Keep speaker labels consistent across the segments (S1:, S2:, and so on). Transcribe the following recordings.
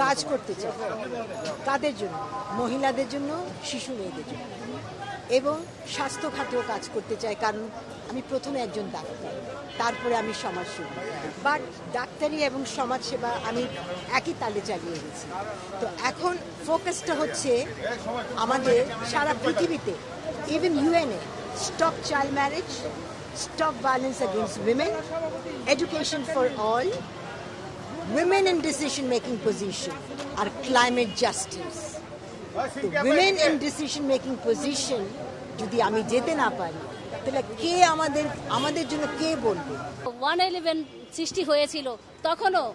S1: কাজ করতে চাই। কাদের জন্য? মহিলাদের জন্য, শিশু মেয়েদের জন্য, এবং স্বাস্থ্য খাতেও কাজ করতে চাই, কারণ আমি প্রথমে একজন ডাক্তার, তারপরে আমি সমাজসেবী। বাট ডাক্তারি এবং সমাজসেবা আমি একই তালে চালিয়ে গেছি। তো এখন ফোকাসটা হচ্ছে আমাদের সারা পৃথিবীতে, even UNA, stop child marriage, stop violence against women, education for all, women in decision-making position, আর climate justice. Women in decision-making position যদি আমি যেতে না পারি, তাহলে কে আমাদের জন্য কে বলবে?
S2: 111 সৃষ্টি হয়েছিল, তখনও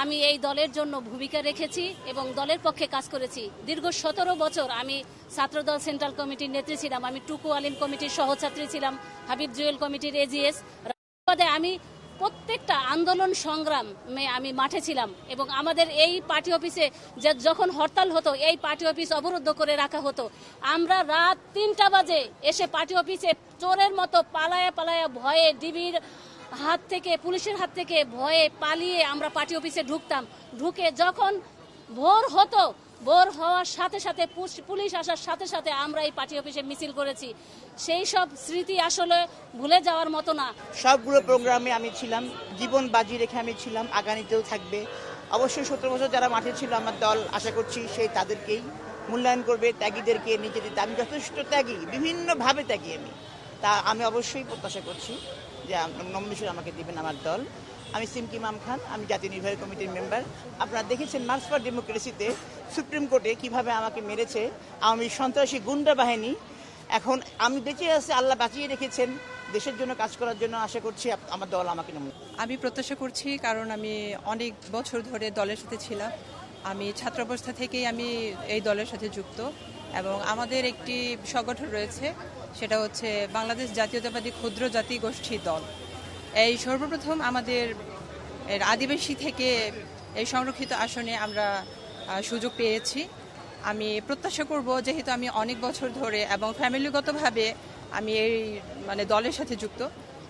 S2: আমি এই দলের জন্য ভূমিকা রেখেছি এবং দলের পক্ষে কাজ করেছি। দীর্ঘ 17 বছর আমি ছাত্রদল সেন্ট্রাল কমিটির নেত্রী ছিলাম, আমি টুকু আলিম কমিটির সহছাত্রী ছিলাম, হাবিব জুয়েল কমিটির এজিএস। আমি প্রত্যেকটা আন্দোলন সংগ্রামে আমি মাঠে ছিলাম এবং আমাদের এই পার্টি অফিসে যখন হরতাল হতো, এই পার্টি অফিস অবরুদ্ধ করে রাখা হতো। আমরা রাত 3টা বাজে এসে পার্টি অফিসে চোরের মতো পালায়া ভয়ে ডিবির হাত থেকে, পুলিশের হাত থেকে ভয়ে পালিয়ে আমরা পার্টি অফিসে ঢুকতাম। ঢুকে যখন ভোর হতো, ভোর হওয়ার সাথে সাথে পুলিশ আসার সাথে সাথে আমরা এই পার্টি অফিসে মিছিল করেছি। সেই সব স্মৃতি আসলে ভুলে যাওয়ার মতো না।
S3: সবগুলো প্রোগ্রামে আমি ছিলাম, জীবন বাজি রেখে আমি ছিলাম, আগামীতেও থাকবে। অবশ্যই 17 বছর যারা মাঠে ছিল আমার দল, আশা করছি সেই তাদেরকেই মূল্যায়ন করবে, ত্যাগীদেরকে নিজে দিতে। আমি যথেষ্ট ত্যাগী, বিভিন্নভাবে ত্যাগী আমি অবশ্যই প্রত্যাশা করছি যে নমিনেশন আমাকে দিবেন আমার দল। আমি সিমকি ইমাম খান, আমি জাতীয় নির্বাহী কমিটির মেম্বার। আপনারা দেখেছেন মার্চ ফর ডেমোক্রেসিতে সুপ্রিম কোর্টে কিভাবে আমাকে মেরেছে আওয়ামী সন্ত্রাসী গুন্ডা বাহিনী। এখন আমি বেঁচে আছি, আল্লাহ বাঁচিয়ে রেখেছেন দেশের জন্য কাজ করার জন্য। আশা করছি আমার দল আমাকে
S4: আমি প্রত্যাশা করছি, কারণ আমি অনেক বছর ধরে দলের সাথে ছিলাম। আমি ছাত্র অবস্থা থেকেই আমি এই দলের সাথে যুক্ত এবং আমাদের একটি সংগঠন রয়েছে, সেটা হচ্ছে বাংলাদেশ জাতীয়তাবাদী ক্ষুদ্র জাতি গোষ্ঠী দল। এই সর্বপ্রথম আমাদের আদিবাসী থেকে এই সংরক্ষিত আসনে আমরা সুযোগ পেয়েছি। আমি প্রত্যাশা করব, যেহেতু আমি অনেক বছর ধরে এবং ফ্যামিলিগতভাবে আমি এই দলের সাথে যুক্ত,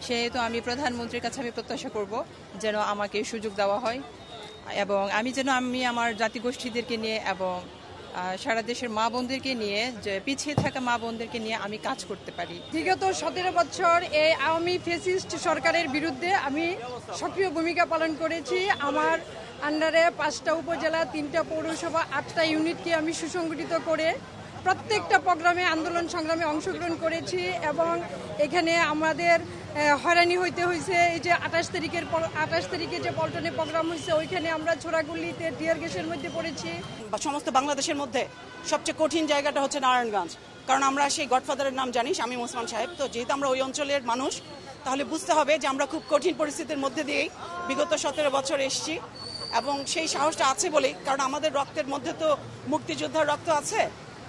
S4: সেহেতু আমি প্রধানমন্ত্রীর কাছে আমি প্রত্যাশা করব যেন আমাকে সুযোগ দেওয়া হয় এবং আমি আমার জাতিগোষ্ঠীদেরকে নিয়ে এবং সারা দেশের মা বোনদেরকে নিয়ে, যে পিছিয়ে থাকা মা বোনদেরকে নিয়ে আমি কাজ করতে পারি।
S5: বিগত 17 বছর এই আওয়ামী ফ্যাসিস্ট সরকারের বিরুদ্ধে আমি সক্রিয় ভূমিকা পালন করেছি। আমার আন্ডারে 5টা উপজেলা, 3টা পৌরসভা, 8টা ইউনিটকে আমি সুসংগঠিত করে প্রত্যেকটা প্রোগ্রামে, আন্দোলন সংগ্রামে অংশগ্রহণ করেছি এবং এখানে আমাদের হয়রানি হইতে হয়েছে। এই যে 28 তারিখে যে পল্টনে প্রোগ্রাম হয়েছে, ওইখানে আমরা ছোড়াগুলিতে টিয়ার গ্যাসের মধ্যে পড়েছি।
S6: সমস্ত বাংলাদেশের মধ্যে সবচেয়ে কঠিন জায়গাটা হচ্ছে নারায়ণগঞ্জ, কারণ আমরা সেই গডফাদারের নাম জানি, শামীম ওসমান সাহেব। তো যেহেতু আমরা ওই অঞ্চলের মানুষ, তাহলে বুঝতে হবে যে আমরা খুব কঠিন পরিস্থিতির মধ্যে দিয়েই বিগত 17 বছর এসেছি এবং সেই সাহসটা আছে বলেই, কারণ আমাদের রক্তের মধ্যে তো মুক্তিযোদ্ধার রক্ত আছে,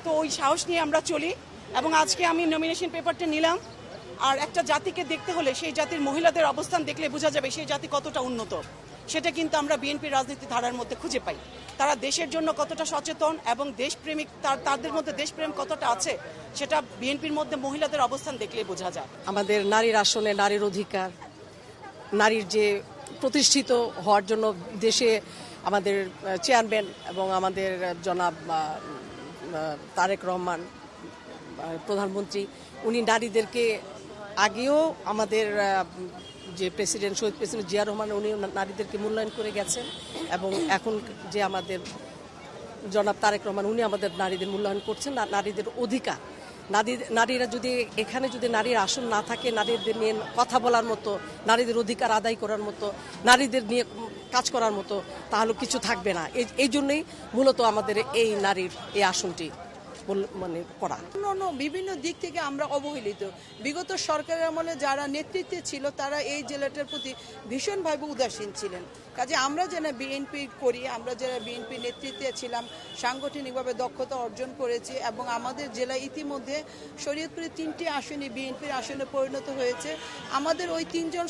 S6: তো ওই সাহস নিয়ে আমরা চলি। এবং আজকে আমি নমিনেশন পেপারটা নিলাম, আর একটা জাতিকে দেখতে হলে সেই জাতির মহিলাদের অবস্থান দেখলে বোঝা যাবে সেই জাতি কতটা উন্নত। সেটা কিন্তু আমরা বিএনপির রাজনীতি ধারার মধ্যে খুঁজে পাই। তারা দেশের জন্য কতটা সচেতন এবং দেশপ্রেমিক, তাদের মধ্যে দেশপ্রেম কতটা আছে, সেটা বিএনপির মধ্যে মহিলাদের অবস্থান দেখলে বোঝা যায়।
S7: আমাদের নারীর আসনে নারীর অধিকার, নারীর যে প্রতিষ্ঠিত হওয়ার জন্য দেশে আমাদের চেয়ারম্যান এবং আমাদের জনাব তারেক রহমান প্রধানমন্ত্রী, উনি নারীদেরকে আগেও আমাদের যে শহীদ প্রেসিডেন্ট জিয়া রহমান, উনি নারীদেরকে মূল্যায়ন করে গেছেন এবং এখন যে আমাদের জনাব তারেক রহমান, উনি আমাদের নারীদের মূল্যায়ন করছেন। নারীদের অধিকার, নারীরা যদি এখানে যদি নারীর আসন না থাকে, নারীদের নিয়ে কথা বলার মতো, নারীদের অধিকার আদায় করার মতো, নারীদের নিয়ে কাজ করার মতো, তাহলে কিছু থাকবে না। এই জন্যই মূলত আমাদের এই নারীর এই আসনটি করা।
S8: অন্য বিভিন্ন দিক থেকে আমরা অবহেলিত। বিগত সরকারের আমলে যারা নেতৃত্বে ছিল তারা এই জেলাটার প্রতি ভীষণভাবে উদাসীন ছিলেন। কাজে আমরা যারা বিএনপি করি, আমরা যারা বিএনপি নেতৃত্বে ছিলাম, সাংগঠনিকভাবে দক্ষতা অর্জন করেছি এবং আমাদের জেলা ইতিমধ্যে শরীয়তপুরে 3টি আসনে বিএনপির আসনে পরিণত হয়েছে। আমাদের ওই 3জন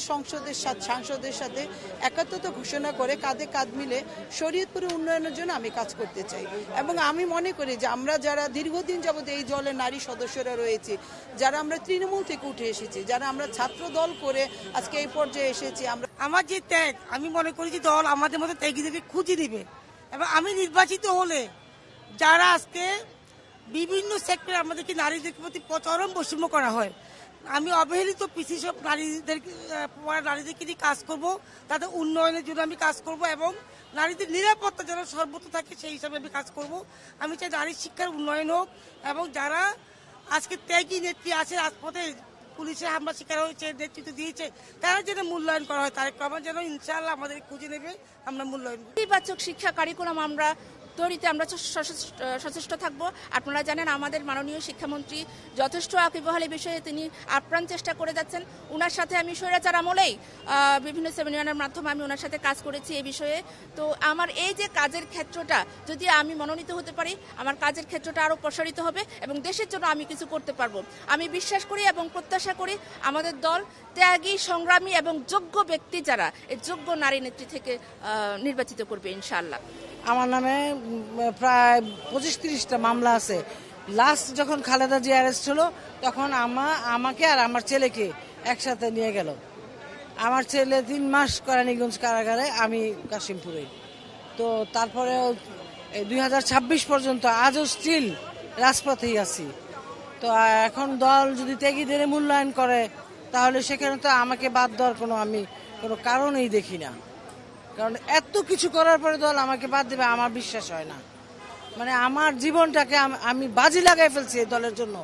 S8: সাংসদের সাথে একাত্মতা ঘোষণা করে কাঁধে কাঁধ মিলে শরীয়তপুরের উন্নয়নের জন্য আমি কাজ করতে চাই এবং আমি মনে করি যে আমরা যারা দীর্ঘদিন যাবত এই দলের নারী সদস্যরা রয়েছে, যারা আমরা তৃণমূল থেকে উঠে এসেছি, যারা আমরা ছাত্র দল করে আজকে এই পর্যায়ে এসেছি।
S9: আমার যে ত্যাগ, আমি মনে করি যে দল আমাদের মধ্যে ত্যাগীদেরকে খুঁজে দিবে এবং আমি নির্বাচিত হলে যারা আজকে বিভিন্ন সেক্টরে আমাদেরকে নারীদের প্রতি চরম বৈষম্য করা হয়, আমি অবহেলিত পিসি সব নারীদেরকে নিয়ে কাজ করব, তাদের উন্নয়নের জন্য আমি কাজ করব এবং নারীদের নিরাপত্তা যেন সর্বত্র থাকে সেই হিসাবে আমি কাজ করব। আমি চাই নারীর শিক্ষার উন্নয়ন হোক এবং যারা আজকে ত্যাগী নেত্রী আছে রাজপথে পুলিশের হামলা শিকার হয়েছে, নেতৃত্ব দিয়েছে, তারা যেন মূল্যায়ন করা হয়। তারেক রহমান যেন ইনশাআল্লাহ আমাদের খুঁজে নেবে, আমরা মূল্যায়ন করব।
S10: ইতিবাচক শিক্ষা কারিকুলাম আমরা তৈরিতে আমরা সচেষ্ট থাকব। আপনারা জানেন আমাদের মাননীয় শিক্ষামন্ত্রী যথেষ্ট আকিবহাল এই বিষয়ে তিনি আপ্রাণ চেষ্টা করে যাচ্ছেন। ওনার সাথে আমি স্বৈরাচার আমলেই বিভিন্ন সেমিনারের মাধ্যমে আমি ওনার সাথে কাজ করেছি এই বিষয়ে। তো আমার এই যে কাজের ক্ষেত্রটা যদি আমি মনোনীত হতে পারি, আমার কাজের ক্ষেত্রটা আরও প্রসারিত হবে এবং দেশের জন্য আমি কিছু করতে পারবো। আমি বিশ্বাস করি এবং প্রত্যাশা করি আমাদের দল ত্যাগী, সংগ্রামী এবং যোগ্য ব্যক্তি যারা এই যোগ্য নারী নেত্রী থেকে নির্বাচিত করবে ইনশাআল্লাহ।
S9: আমার নামে প্রায় 25-30টা মামলা আছে। লাস্ট যখন খালেদা জিয়া অ্যারেস্ট হলো তখন আমাকে আর আমার ছেলেকে একসাথে নিয়ে গেল। আমার ছেলে 3 মাস কেরানীগঞ্জ কারাগারে, আমি কাশিমপুরে। তো তারপরে 2026 পর্যন্ত আজও স্টিল রাজপথেই আছি। তো এখন দল যদি ত্যাগীদের মূল্যায়ন করে তাহলে সেখানে তো আমাকে বাদ দেওয়ার আমি কোনো কারণেই দেখি না। কারণ এত কিছু করার পরে দল আমাকে বাদ দেবে আমার বিশ্বাস হয় না। মানে আমার জীবনটাকে আমি বাজি লাগাই ফেলছি এই দলের জন্য।